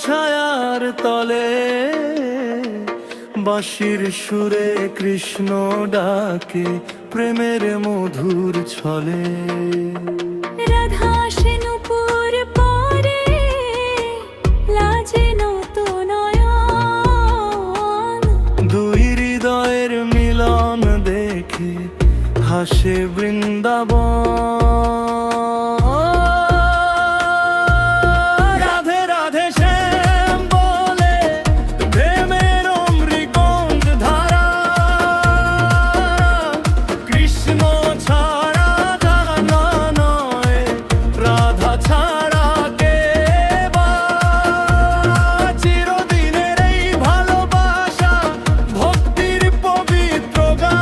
ছায়ার তলে বাঁশির সুরে কৃষ্ণ ডাকে প্রেমের মধুর ছলে। রাধা সে নূপুর পরে লাজে নত নয়ন, দুই হৃদয়ের মিলন দেখে হাসে বৃন্দাবন। রাধে রাধে শ্যাম বলে প্রেমের অমৃগন্ধ ধারা, কৃষ্ণ ছাড়া জানা নয়, রাধা ছাড়া কে বা। চিরদিনের এই ভালোবাসা ভক্তির পবিত্র গান।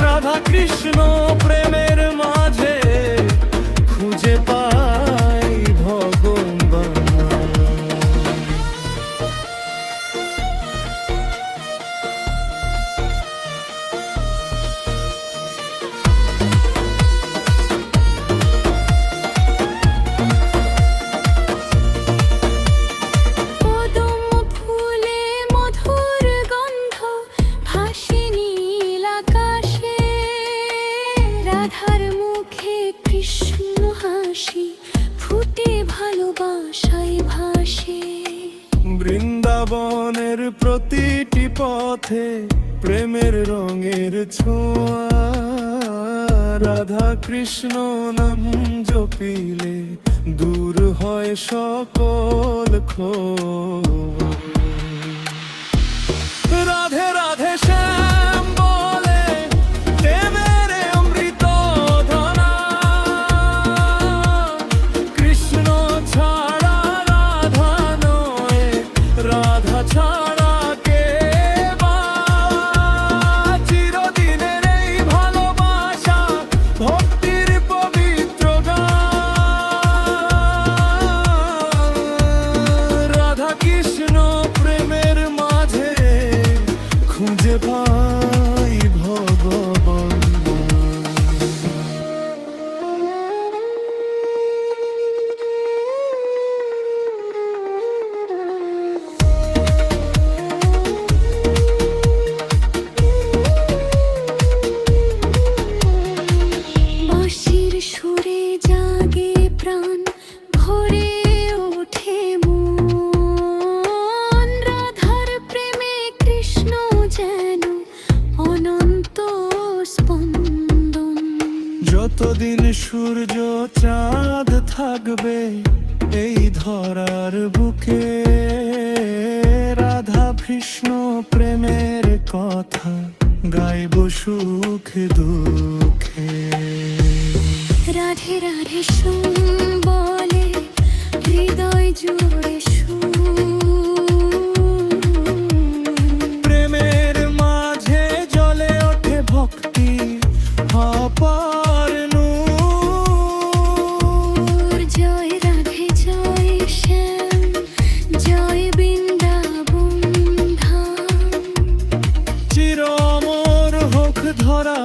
রাধা কৃষ্ণ প্রেমের মাঝে খুঁজে পাই ভগবান। পদম ফুলে মধুর গন্ধ ভাসে নীল আকাশে, রাধার মুখে কৃষ্ণ হাসি ফুটে ভালোবাসায় ভাসে। বৃন্দাবনের প্রতিটি পথে প্রেমের রঙের ছোঁয়া, রাধা কৃষ্ণ নাম জপিলে দূর হয় সকল ক্ষোভ। রাধে রাধে শ্যাম বলে প্রেমের অমৃত ধারা, কৃষ্ণ ছাড়া রাধা নয়, রাধা ছাড়া কে বা। চিরদিনের এই ভালোবাসা ভক্তির পবিত্র গান। রাধা কৃষ্ণ প্রেমের মাঝে খুঁজে পাই ভগবান। বাঁশির সুরে জাগে প্রাণ, ভরে ওঠে মন। রাধার প্রেমে কৃষ্ণ যেন অনন্ত স্পন্দন। যতদিন সূর্য চাঁদ থাকবে এই ধরার বুকে, রাধা কৃষ্ণ প্রেমের কথা গাইব সুখে দুঃখে। রাধে রাধে শুন বলে হৃদয় জুড়ে সুর। প্রেমের মাঝে জ্বলে ওঠে ভক্তি অপার নূর। জয় রাধে জয় শ্যাম, জয় বৃন্দাবন ধাম। চির অমর হোক ধরা